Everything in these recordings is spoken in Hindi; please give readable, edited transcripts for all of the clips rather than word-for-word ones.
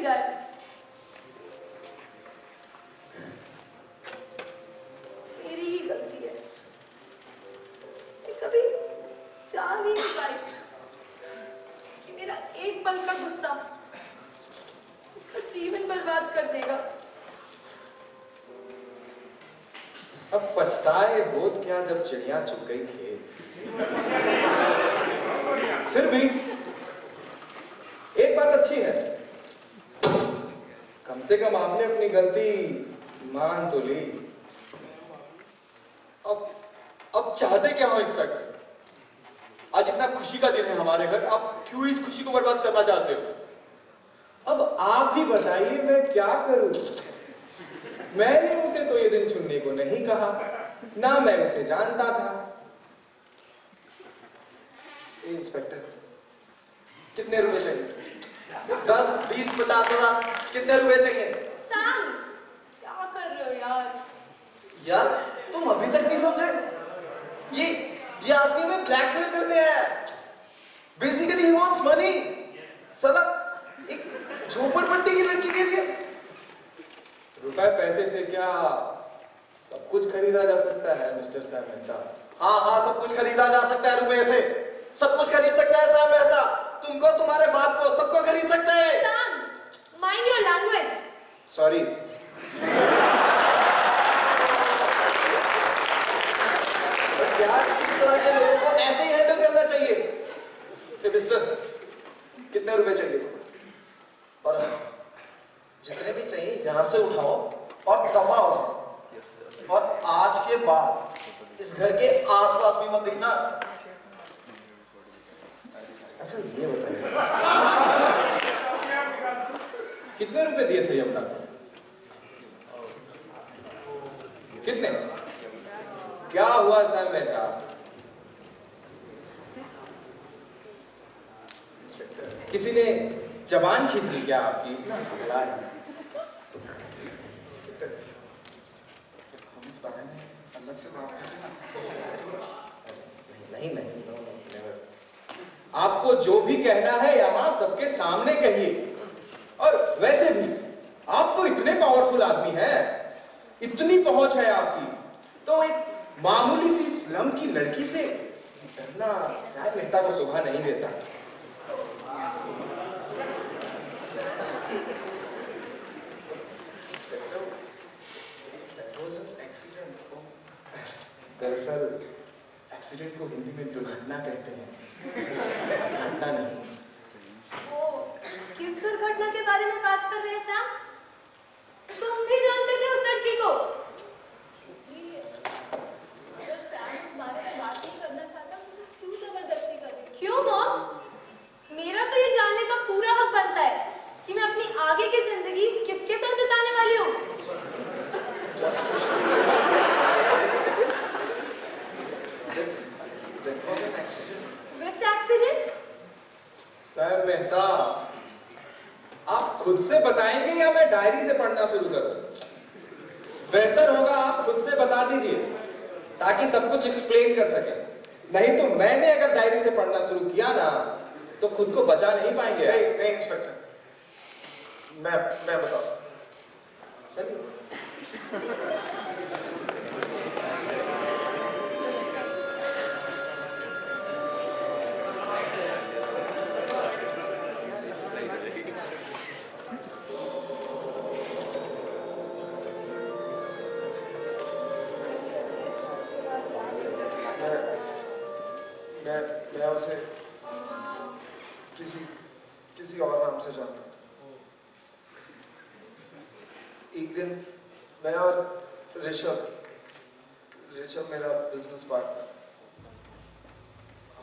जाए। मेरी ही गलती है, मैं कभी जान ही नहीं पाई कि मेरा एक पल का गुस्सा उसका जीवन बर्बाद कर देगा। अब पछताए होत क्या जब चिड़िया चुग गई खेत। फिर भी एक बात अच्छी है, कम से कम आपने अपनी गलती मान तो ली। अब चाहते क्या हो इंस्पेक्टर? आज इतना खुशी का दिन है हमारे घर, आप क्यों इस खुशी को बर्बाद करना चाहते हो? अब आप ही बताइए मैं क्या करूं? मैंने उसे तो ये दिन चुनने को नहीं कहा, ना मैं उसे जानता था। इंस्पेक्टर, कितने रुपए चाहिए? 10, 20, 50,000, कितने रुपए चाहिए? सैम, क्या कर रहे हो यार? यार, तुम अभी तक नहीं समझे? ये आदमी हमें ब्लैकमेल करने आया है। Basically he wants money. साला एक झोपड़पट्टी की लड़की के लिए रुपए पैसे से क्या सब कुछ खरीदा जा सकता है मिस्टर सैम मेहता? हाँ, सब कुछ खरीदा जा सकता है रुपए से। सब कुछ खरीद सकता है सैम मेहता। तुमको, तुम्हारे बाप को, सबको खरीद सकता है। Sam, mind your language. Sorry. यार, इस तरह के लोगों को ऐसे ही हैंडल करना चाहिए। मिस्टर, कितने रुपए चाहिए तुमको? और जितने भी चाहिए यहां से उठाओ और दफा हो जाओ। और आज के बाद इस घर के आसपास भी मत दिखना। अच्छा ये बताइए, कितने रुपए दिए थे यमुना को? कितने? क्या हुआ सैम मेहता? किसी ने जबान खींच ली क्या आपकी? इतना पगला है। हम इस बारे में अलग से बात करें। नहीं, आपको जो भी कहना है यहाँ सबके सामने कहिए। और वैसे भी आप तो इतने पावरफुल आदमी हैं, इतनी पहुंच है आपकी, तो एक मामूली सी स्लम की लड़की से डरना सैम मेहता को शोभा नहीं देता। दरअसल एक्सीडेंट को हिंदी में दुर्घटना कहते हैं, घटना नहीं। ओ, किस दुर्घटना के बारे में बात कर रहे हैं सैम? तुम भी जानते थे उस लड़की को? अगर सैम इस बारे में बात नहीं करना चाहता तो क्यों जबरदस्ती कर रही? क्यों मॉम? मेरा तो ये जानने का पूरा हक बनता है कि मैं अपनी आगे की जिंदगी किसके साथ बिताने वाली हूँ। Which accident? सैम मेहता, आप खुद से बताएंगे या मैं डायरी से पढ़ना शुरू करूं? बेहतर होगा आप खुद से बता दीजिए ताकि सब कुछ एक्सप्लेन कर सके। नहीं तो मैंने अगर डायरी से पढ़ना शुरू किया ना तो खुद को बचा नहीं पाएंगे। नहीं इंस्पेक्टर, मैं बताऊं। चलिए। मैं उसे किसी और नाम से जानता था। एक दिन मैं और ऋषभ मेरा बिजनेस पार्टनर,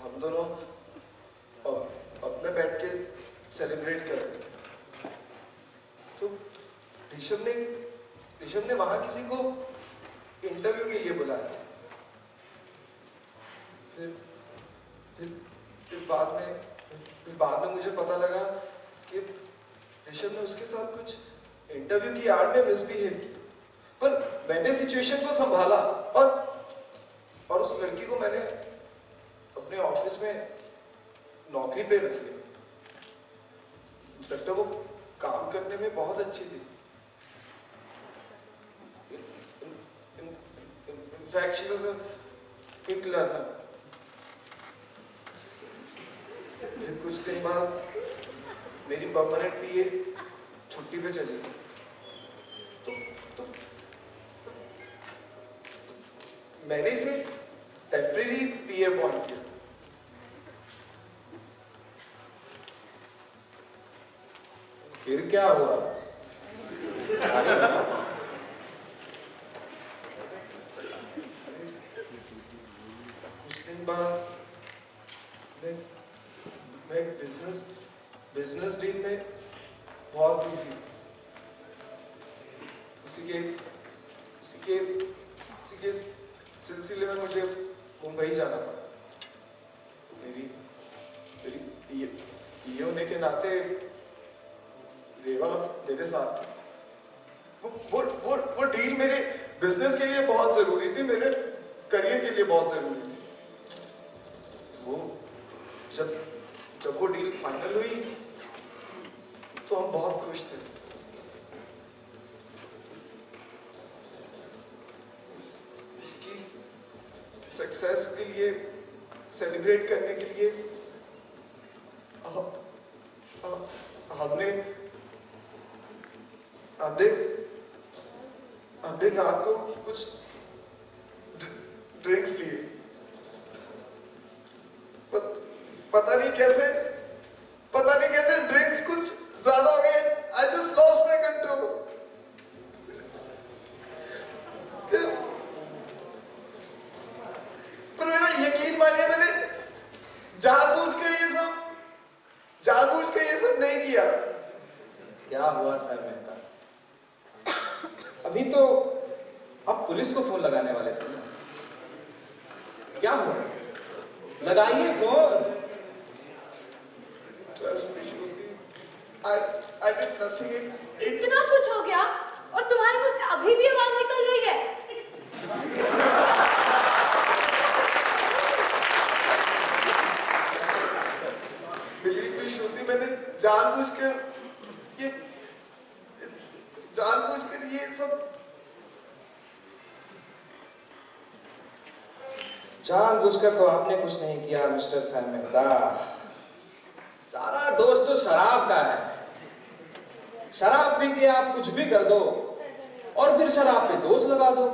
हम दोनों अब में बैठ के सेलिब्रेट कर रहे थे। तो ऋषभ ने वहां किसी को इंटरव्यू के लिए बुलाया। फिर बाद में मुझे पता लगा कि ऋषभ ने उसके साथ कुछ इंटरव्यू की आड़ में मिसबिहेव किया। पर मैंने सिचुएशन को संभाला और उस लड़की को मैंने अपने ऑफिस में नौकरी पे रख लिया। इंस्पेक्टर, काम करने में बहुत अच्छी थी। In fact she was a quick learner. फिर कुछ दिन बाद मेरी परमानेंट पीए छुट्टी पे चली गई। तो मैंने इसे टेम्परेरी पीए अपॉइंट किया। फिर क्या हुआ? कुछ दिन बाद मैं बिजनेस डील में बहुत बिजी था। उसी के सिलसिले में मुझे मुंबई जाना पड़ा। मेरी पीए होने के नाते रेवा मेरे साथ थी। वो डील मेरे बिजनेस के लिए बहुत जरूरी थी, मेरे करियर के लिए बहुत जरूरी थी। वो जब वो डील फाइनल हुई तो हम बहुत खुश थे। उसकी सक्सेस के लिए सेलिब्रेट करने के लिए हमने रात को कुछ ड्रिंक्स लिए। पता नहीं कैसे ड्रिंक्स कुछ ज्यादा हो गए। I just lost my control. पर मेरा यकीन मानिए, मैंने जानबूझकर ये सब नहीं किया। क्या हुआ सर मेहता? अभी तो आप पुलिस को फोन लगाने वाले थे ना? क्या हुआ? लगाइए phone. Trust me, Shruti. I did nothing. इतना कुछ हो गया और तुम्हारे मुंह से अभी भी आवाज निकल रही है। Believe me, Shruti, मैंने जानबूझकर ये सब जानबूझकर तो आपने कुछ नहीं किया मिस्टर सर मेहता। सारा दोष तो शराब का है। शराब पी के आप कुछ भी कर दो और फिर शराब पे दोष लगा दो।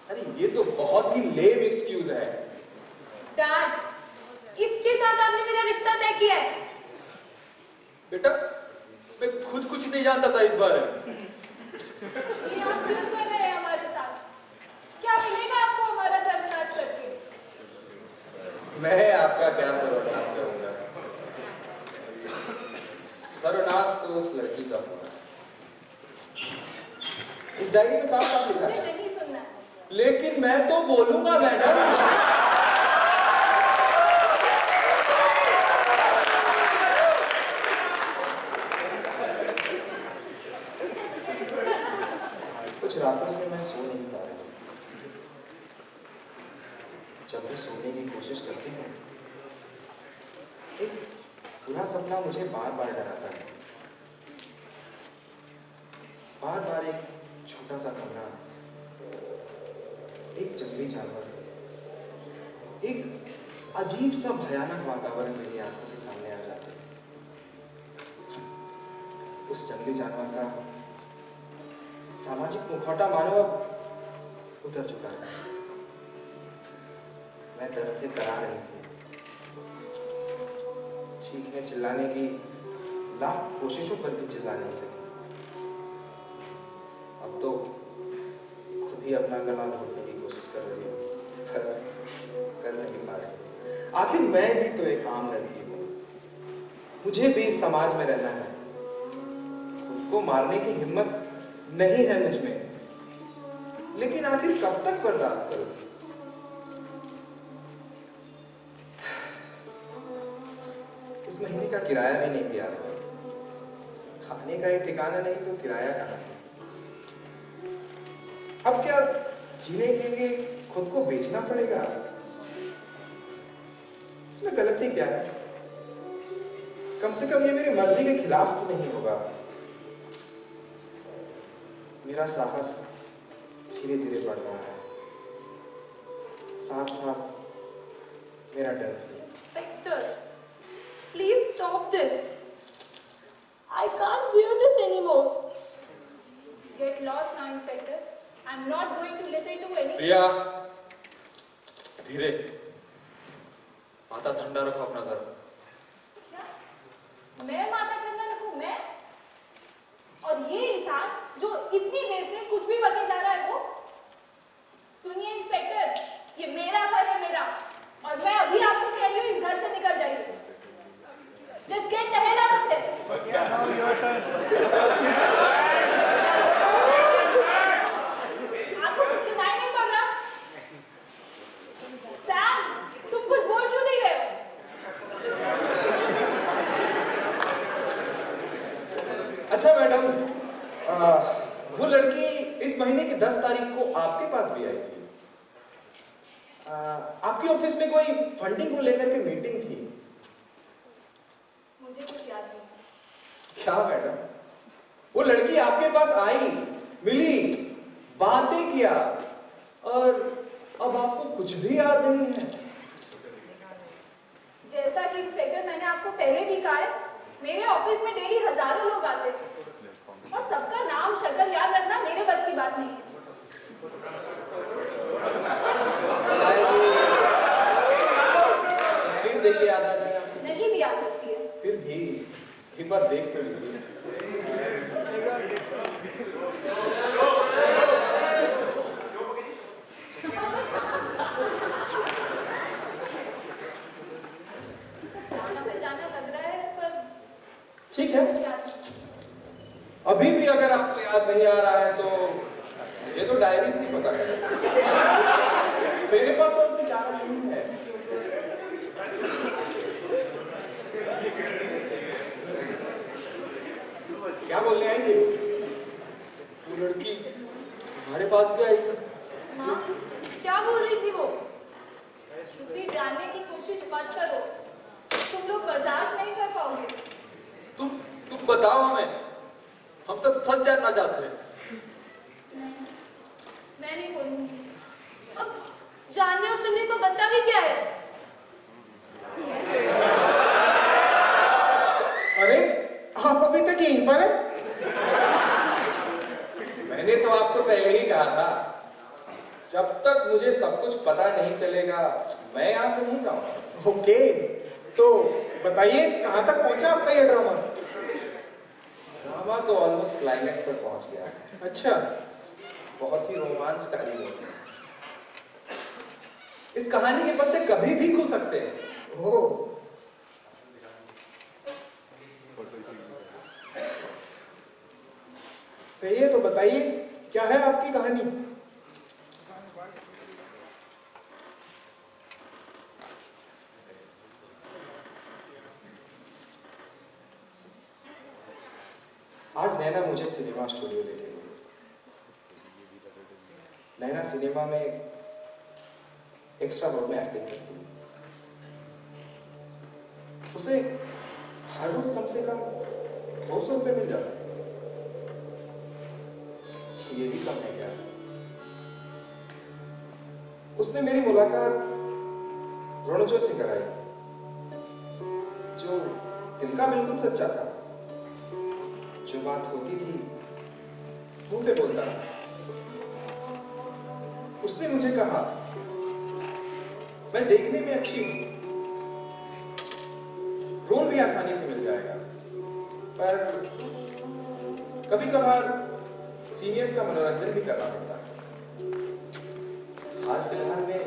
अरे ये तो बहुत ही लेम एक्सक्यूज है। डैड, इसके साथ आपने मेरा रिश्ता तय किया है। बेटा, मैं खुद कुछ नहीं जानता था इस बारे में। ये आप क्यों कर रहे हैं हमारे साथ? क्या मिलेगा आपको हमारा सर्वनाश करके? मैं आपका क्या सर्वनाश करूंगा? सर्वनाश तो उस लड़की का हुआ। इस डायरी में साफ साफ लिखा मुझे है। नहीं सुनना है। लेकिन मैं तो बोलूंगा मैडम। कुछ रातों से मैं सो नहीं पा रही। जब मैं सोने की कोशिश करती हूँ, एक बुरा सपना मुझे बार बार डराता है। बार बार एक छोटा सा कमरा, एक जंगली जानवर, एक अजीब सा भयानक वातावरण मेरी आंखों के सामने आ जाते हैं। उस जंगली जानवर का सामाजिक मुखौटा मानो अब उतर चुका है। मैं दर्द से करा रही थी। चीखने चिल्लाने की लाख कोशिशों पर भी चिल्ला नहीं सकी। अब तो खुद ही अपना गला घोटने की कोशिश कर रही हूँ, कर नहीं पा रही। आखिर मैं भी तो एक आम लड़की हूँ। मुझे भी इस समाज में रहना है। खुद को मारने की हिम्मत नहीं है मुझ में, लेकिन आखिर कब तक बर्दाश्त करूँ? इस महीने का किराया भी नहीं दिया। खाने का एक ठिकाना नहीं तो किराया कहाँ से? अब क्या जीने के लिए खुद को बेचना पड़ेगा? इसमें गलती क्या है? कम से कम ये मेरी मर्जी के खिलाफ तो नहीं होगा। मेरा साहस धीरे धीरे बढ़ रहा है, साथ साथ मेरा डर भी। Inspector, please stop this. I can't bear this anymore. Get lost now, Inspector. I'm not going to listen to any. प्रिया, धीरे, माथा ठंडा रखो अपना सर। क्या? मैं माथा ठंडा रखूं? मैं? और ये इंसान जो इतनी देर से कुछ भी बता जा रहा है वो? सुनिए इंस्पेक्टर, ये मेरा घर है, मेरा, और मैं अभी आपको कह रही हूँ इस घर से निकल जाइए। Just get the hell out of here. आपको कुछ सुनाई नहीं पड़ रहा? सैम, तुम कुछ बोल क्यों नहीं रहे हो? अच्छा मैडम, वो लड़की इस महीने की 10 तारीख को आपके पास भी आई थी। आपके ऑफिस में कोई फंडिंग को लेकर के मीटिंग थी। मुझे कुछ याद नहीं। क्या मैडम, वो लड़की आपके पास आई, मिली, बातें किया, और अब आपको कुछ भी याद नहीं है। जैसा कि इंस्पेक्टर मैंने आपको पहले भी कहा है, मेरे ऑफिस में डेली हजारों लोग आते हैं और सबका नाम शक्ल याद रखना मेरे बस की बात नहीं है। तस्वीर देख के याद आ जाए आपको? नहीं भी आ सकती है। फिर भी एक बार देख तो लीजिए। जाना पहचाना लग रहा है पर ठीक है, कुछ याद नहीं। अभी भी अगर आपको याद नहीं आ रहा है तो मुझे तो डायरी से नहीं पता है। मेरे पास और कुछ चारा नहीं है। क्या बोलने आई थी? वो लड़की हमारे पास भी आई थी। हाँ, क्या बोल रही थी वो? छुट्टी जानने की कोशिश मत करो, तुम लोग बर्दाश्त नहीं कर पाओगे। तुम बताओ हमें, हम सब सच जानना चाहते हैं। नहीं, मैं नहीं बोलूंगी। अब जानने और सुनने को बच्चा भी क्या है? अरे आप अभी तक यहीं पर हैं? मैंने तो आपको पहले ही कहा था, जब तक मुझे सब कुछ पता नहीं चलेगा मैं यहाँ से नहीं जाऊंगा। ओके, तो बताइए कहाँ तक पहुंचा आपका ये ड्रामा? ड्रामा तो ऑलमोस्ट क्लाइमैक्स तक पहुंच गया है। अच्छा, बहुत ही रोमांचकारी होता है। इस कहानी के पत्ते कभी भी खुल सकते हैं। ओह, सही है, तो बताइए क्या है आपकी कहानी? आज नैना मुझे सिनेमा स्टूडियो ले गई। नैना सिनेमा में एक्स्ट्रा रोल में एक्टिंग करती है। उसे हर रोज कम से कम 200 रुपये मिल जाते हैं। ये भी कम है क्या? उसने मेरी मुलाकात रणजोत से कराई, जो दिल का बिल्कुल सच्चा था। जो बात होती थी मुंह पे बोलता था। उसने मुझे कहा, मैं देखने में अच्छी हूं, रोल भी आसानी से मिल जाएगा, पर कभी कभार सीनियर्स का मनोरंजन भी करना पड़ता है। हाल फिलहाल में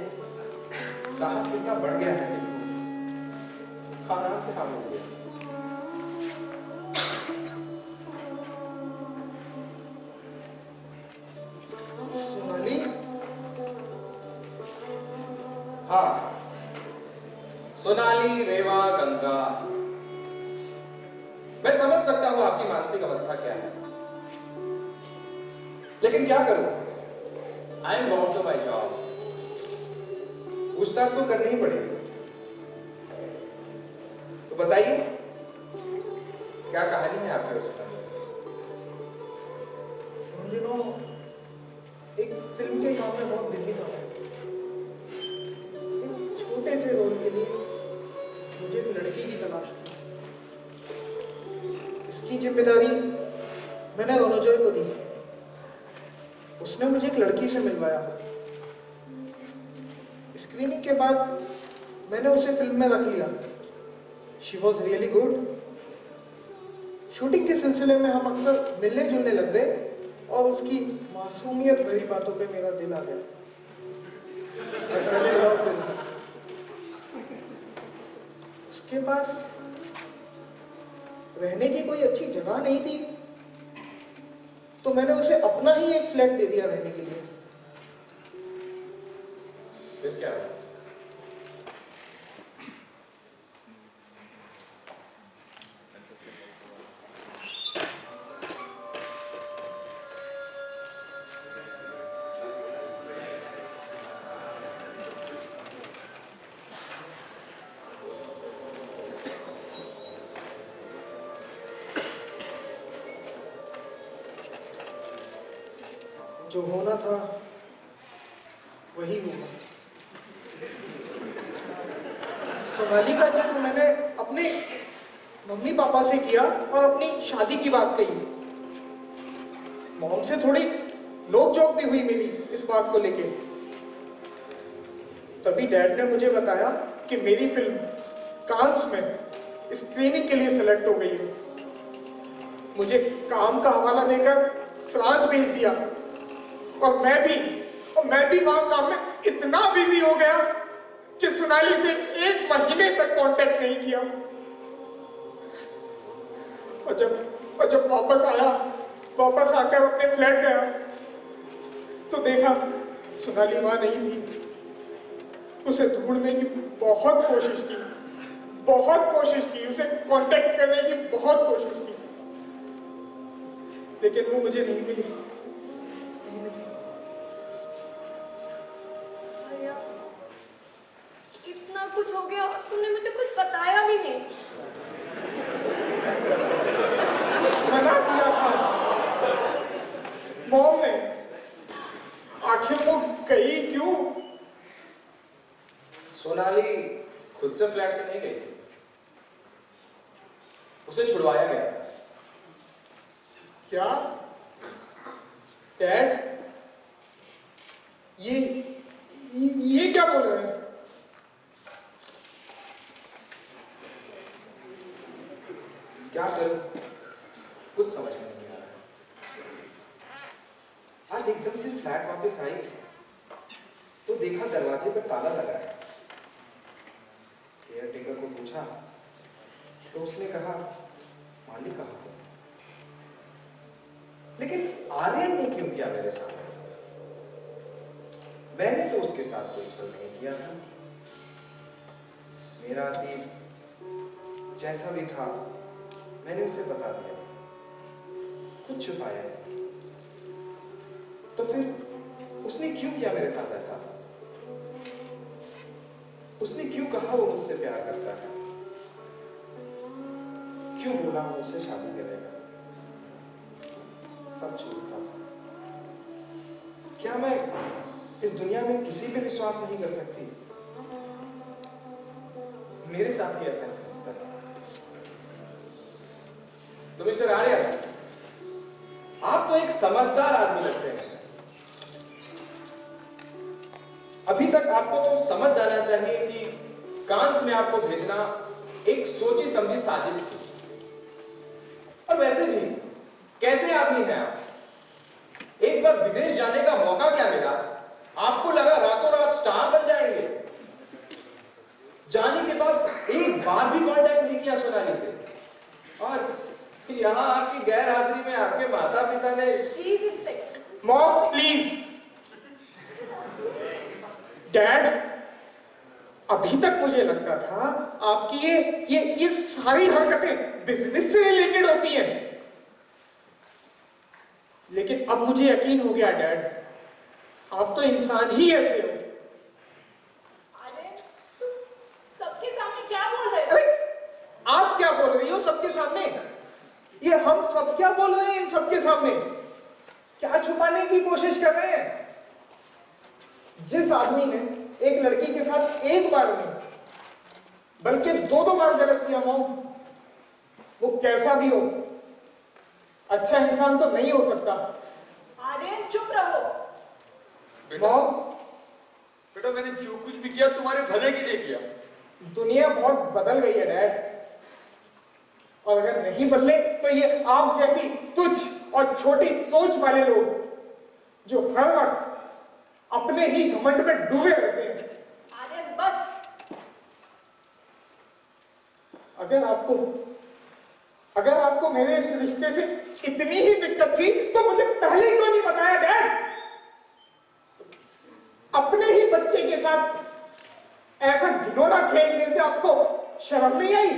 साहस कितना बढ़ गया है, आराम से काम हो गया। सोनाली, हाँ, सोनाली, रेवा, गंगा, मैं समझ सकता हूं आपकी मानसिक अवस्था क्या है, लेकिन क्या करूं? I am bound to my job. पूछताछ तो करनी ही पड़ेगी। तो बताइए, छोटे से रोल के लिए मुझे एक लड़की की तलाश थी। इसकी जिम्मेदारी मैंने रोनोजॉय को दी। उसने मुझे एक लड़की से मिलवाया। स्क्रीनिंग के बाद मैंने उसे फिल्म में रख लिया। She was really good. Shooting के सिलसिले में हम अक्सर मिलने जुलने लग गए और उसकी मासूमियत भरी बातों पे मेरा दिल आ गया। I fell in love with her. उसके पास रहने की कोई अच्छी जगह नहीं थी, तो मैंने उसे अपना ही एक फ्लैट दे दिया रहने के लिए। फिर क्या हुआ? जो होना था वही हुआ। सोनाली का जिक्र मैंने अपने मम्मी पापा से किया और अपनी शादी की बात कही। मॉम से थोड़ी नोक-झोंक भी हुई मेरी इस बात को लेके। तभी डैड ने मुझे बताया कि मेरी फिल्म कांस में स्क्रीनिंग के लिए सेलेक्ट हो गई है। मुझे काम का हवाला देकर फ्रांस भेज दिया और मैं भी वहां काम में इतना बिजी हो गया कि सोनाली से 1 महीने तक कांटेक्ट नहीं किया। और जब वापस आकर अपने फ्लैट गया तो देखा सोनाली वहां नहीं थी। उसे ढूंढने की बहुत कोशिश की, उसे कांटेक्ट करने की बहुत कोशिश की, लेकिन वो मुझे नहीं मिली। भैया, इतना कुछ हो गया, तुमने मुझे कुछ बताया भी नहीं। मना किया था मॉम ने। आखिर वो गई क्यों? सोनाली खुद से फ्लैट से नहीं गई थी, उसे छुड़वाया गया। क्या डैड, ये क्या बोल रहे हैं? क्या करूं, कुछ समझ में नहीं आ रहा है। आज एकदम से फ्लैट वापस आई तो देखा दरवाजे पर ताला लगा है। केयर टेकर को पूछा तो उसने कहा मालिक कहाँ है। लेकिन आर्यन ने क्यों किया मेरे साथ ऐसा? मैंने तो उसके साथ कोई छल नहीं किया था। मेरा अतीत जैसा भी था मैंने उसे बता दिया, कुछ छुपाया नहीं। तो फिर उसने क्यों किया मेरे साथ ऐसा? उसने क्यों कहा वो मुझसे प्यार करता है? क्यों बोला वो मुझसे शादी करेगा? सब झूठ था। क्या मैं इस दुनिया में किसी पे विश्वास नहीं कर सकती? मेरे साथ ही ऐसा नहीं होता। तो मिस्टर आर्य, आप तो एक समझदार आदमी लगते हैं। अभी तक आपको तो समझ जाना चाहिए कि कांस में आपको भेजना एक सोची समझी साजिश थी। और वैसे भी कैसे आदमी हैं आप? एक बार विदेश जाने का मौका क्या मिला, आपको लगा रातों रात स्टार बन जाएंगे। जाने के बाद एक बार भी कांटेक्ट नहीं किया सोनाली से। और यहाँ आपकी गैर हाजिरी में आपके माता पिता ने। Please inspector. Mom please. Dad, अभी तक मुझे लगता था आपकी ये सारी हरकतें बिजनेस से रिलेटेड होती हैं, लेकिन अब मुझे यकीन हो गया डैड, आप तो इंसान ही ऐसे हो। अरे तुम सबके सामने क्या बोल रहे हो? अरे आप क्या बोल रही हो सबके सामने? ये हम सब क्या बोल रहे हैं इन सबके सामने? क्या छुपाने की कोशिश कर रहे हैं? जिस आदमी ने एक लड़की के साथ एक बार में बल्कि 2-2 बार गलत किया मॉम। वो कैसा भी हो, अच्छा इंसान तो नहीं हो सकता। आर्यन चुप रहो। बेटा मॉम, बेटा मैंने जो कुछ भी किया तुम्हारे भले के लिए किया। दुनिया बहुत बदल गई है डैड, और अगर नहीं बदले तो ये आप जैसी तुच्छ और छोटी सोच वाले लोग जो हर वक्त अपने ही घमंड में डूबे रहते हैं। आर्यन बस। अगर आपको मेरे इस रिश्ते से इतनी ही दिक्कत थी तो मुझे पहले क्यों नहीं बताया डैड? अपने ही बच्चे के साथ ऐसा घिनौना खेल खेलते आपको शर्म नहीं आई?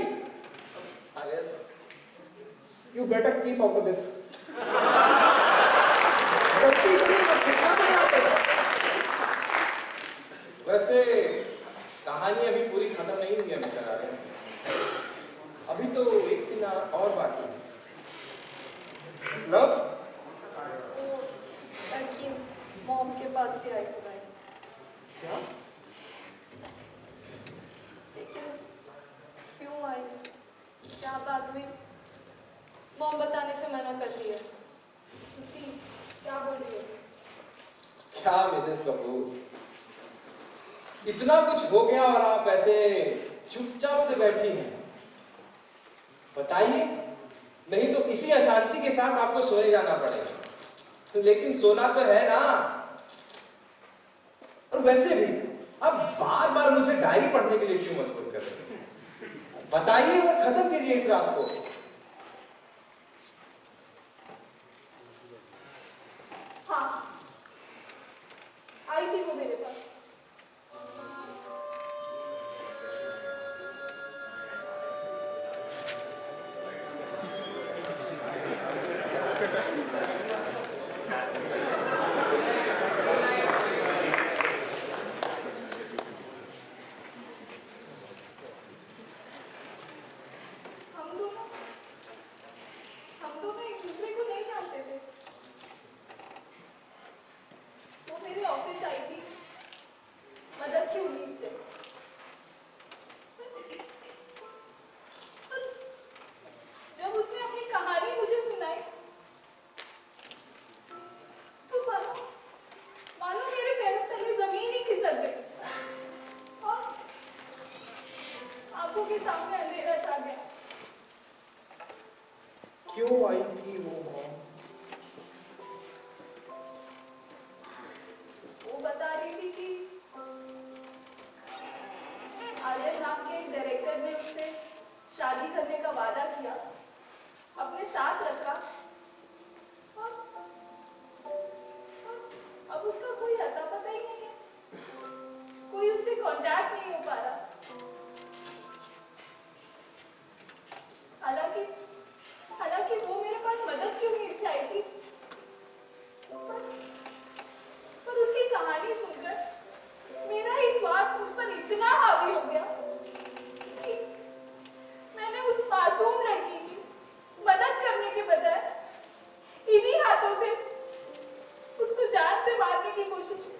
You better keep out of this. वैसे कहानी अभी पूरी खत्म नहीं हुई है मिस्टर आर्यन, अभी तो एक सीन और बाकी है। मतलब वो लड़की मॉम के पास भी आई थी भाई, क्या? लेकिन क्यों आई, क्या बात हुई, मॉम बताने से मना कर दिया। श्रुति क्या बोल रही हो? क्या मिसेस कपूर, इतना कुछ हो गया और आप ऐसे चुपचाप से बैठी हैं। बताइए, नहीं तो इसी अशांति के साथ आपको सोए जाना पड़ेगा। तो लेकिन सोना तो है ना। और वैसे भी अब बार बार मुझे डायरी पढ़ने के लिए क्यों मजबूर कर रहे हैं? बताइए और खत्म कीजिए इस रात को। हाँ, आई थी वो मेरे पास। हम दोनों एक दूसरे को नहीं जानते थे। वो मेरे ऑफिस आई थी मदद की उम्मीद से। जब उसने अपनी कहानी मुझे सुनाई तो मानो मेरे पैरों तले जमीन ही खिसक गई और आंखों के सामने अंधेरा छा गया। क्यों आई थी वो मॉम? वो बता रही थी कि आर्यन नाम के एक डायरेक्टर ने उससे शादी करने का वादा किया, अपने साथ रखा और अब उसका कोई अता पता ही नहीं है, कोई उससे कांटेक्ट नहीं हो पा रहा। हालांकि वो मेरे पास मदद की उम्मीद से आई थी, पर उसकी कहानी सुनकर मेरा ही स्वार्थ उस पर इतना हावी हो गया कि मैंने उस मासूम लड़की की मदद करने के बजाय इन्हीं हाथों से उसको जान से मारने की कोशिश की।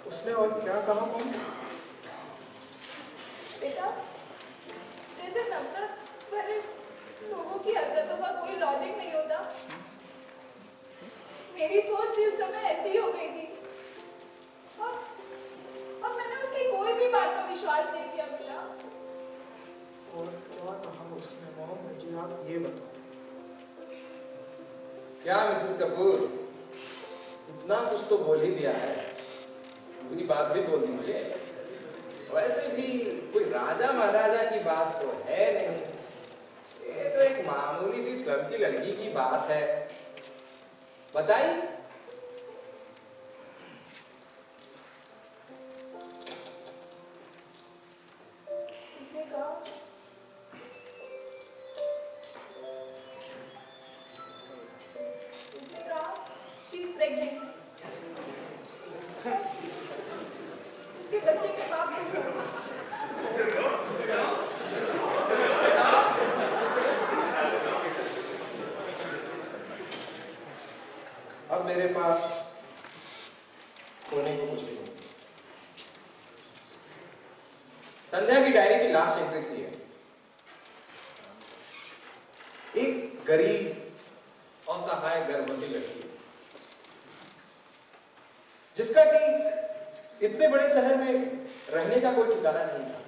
उसने और क्या कहा मॉम? बेटा, जैसे नफरत भरे लोगों की हरकतों का कोई लॉजिक नहीं होता, मेरी सोच भी उस समय ऐसी ही हो गई थी और मैंने उसकी कोई भी बात पर विश्वास नहीं किया बेटा। और क्या कहा उसने मॉम, मुझे आप ये बताओ। क्या मिसेस कपूर, इतना कुछ तो बोल ही दिया है, पूरी बात भी बोल दीजिए। वैसे भी कोई राजा महाराजा की बात तो है नहीं, ये तो एक मामूली सी स्लम की लड़की की बात है। बताइए। उसने कहा शी इज प्रेग्नेंट। उसके बच्चे के बाप को अब मेरे पास खोने को कुछ नहीं। संध्या की डायरी की लास्ट एंट्री थी है। एक गरीब असहाय गर्भवती लड़की जिसका कि इतने बड़े शहर में रहने का कोई ठिकाना नहीं था,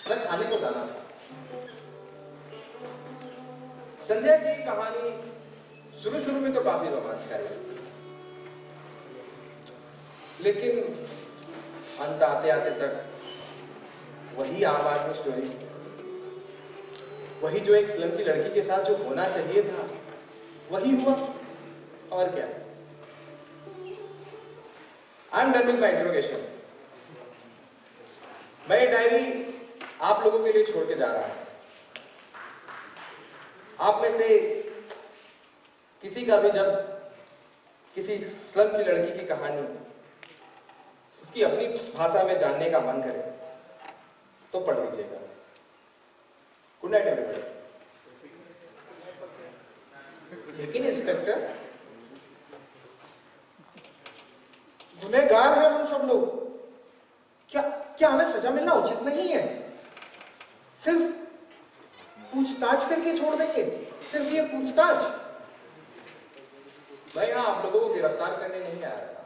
न खाने को दाना था। संध्या की कहानी शुरू में तो काफी रोमांचकारी थी, लेकिन अंत आते आते तक वही आम आदमी स्टोरी, वही जो एक स्लम की लड़की के साथ जो होना चाहिए था वही हुआ। और क्या? I am done with my interrogation. मैं ये डायरी आप लोगों के लिए छोड़ के जा रहा हूं। आप में से किसी का भी जब किसी स्लम की लड़की की कहानी उसकी अपनी भाषा में जानने का मन करे तो पढ़ लीजिएगा। Good night everybody. लेकिन इंस्पेक्टर, गुनहगार हैं हम सब लोग। क्या हमें सजा मिलना उचित नहीं है? सिर्फ पूछताछ करके छोड़ देंगे? सिर्फ ये पूछताछ? मैं यहां आप लोगों को गिरफ्तार करने नहीं आया था।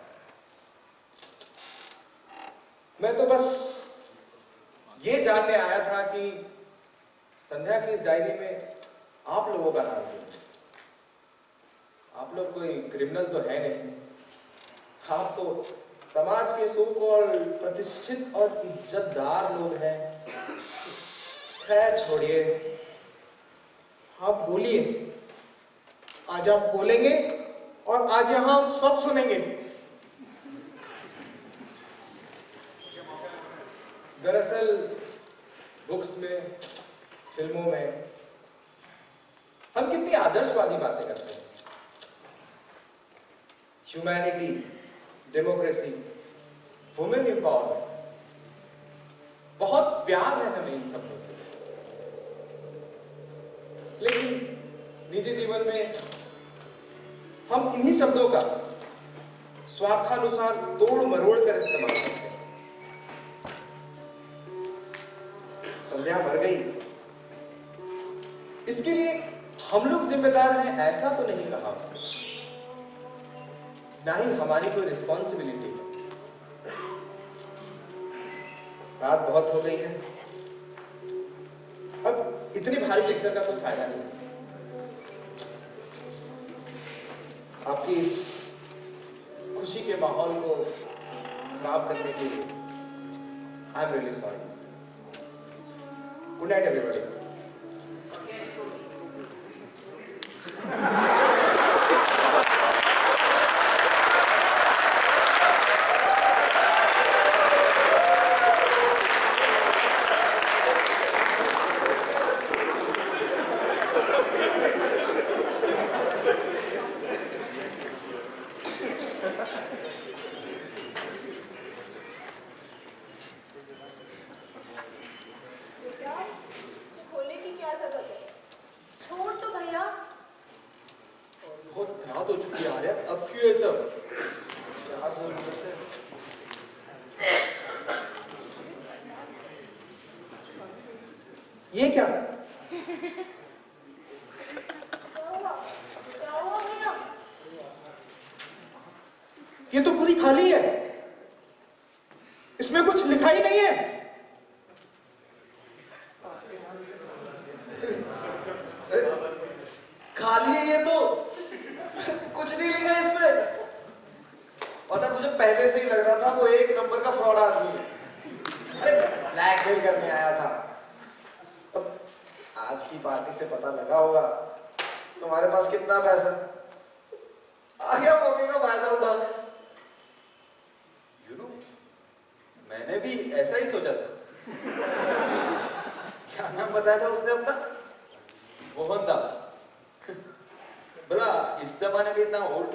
मैं तो बस ये जानने आया था कि संध्या की इस डायरी में आप लोगों का नाम क्यों है। आप लोग कोई क्रिमिनल तो है नहीं, आप तो समाज के सो कॉल्ड प्रतिष्ठित और इज्जतदार लोग हैं। खैर छोड़िए, आप बोलिए। आज आप बोलेंगे और आज यहां हम सब सुनेंगे। दरअसल बुक्स में, फिल्मों में हम कितनी आदर्शवादी बातें करते हैं। ह्यूमैनिटी, डेमोक्रेसी, वुमेन एम्पावरमेंट, बहुत प्यार है हमें इन शब्दों से। लेकिन निजी जीवन में हम इन्हीं शब्दों का स्वार्थानुसार तोड़ मरोड़ कर इस्तेमाल करते हैं। संध्या मर गई, इसके लिए हम लोग जिम्मेदार हैं ऐसा तो नहीं कहा उसने, ना ही हमारी कोई रिस्पॉन्सिबिलिटी है। रात बहुत हो गई है, अब इतनी भारी लेक्चर का कोई फायदा नहीं। आपकी इस खुशी के माहौल को खराब करने के लिए I am really sorry. Good night everybody. खोलने की क्या जरूरत है? छोड़ तो भैया। बहुत रात हो चुकी है यार, अब क्यों ये सब? क्या जरूरत है? ये क्या? क्या हुआ भैया? ये तो पूरी खाली है, इसमें कुछ लिखा ही नहीं है। खाली है ये तो, कुछ नहीं लिखा है इसमें। पता मुझे पहले से ही लग रहा था वो एक नंबर का फ्रॉड आदमी है। अरे ब्लैकमेल करने आया था। अब आज की पार्टी से पता लगा होगा तुम्हारे पास कितना पैसा, आ गया मौके का फायदा उठाने। यू नो, मैंने भी ऐसा ही सोचा था। क्या नाम बताया था उसने अपना? मोहनदास। भला इस जमाने में इतना ओल्ड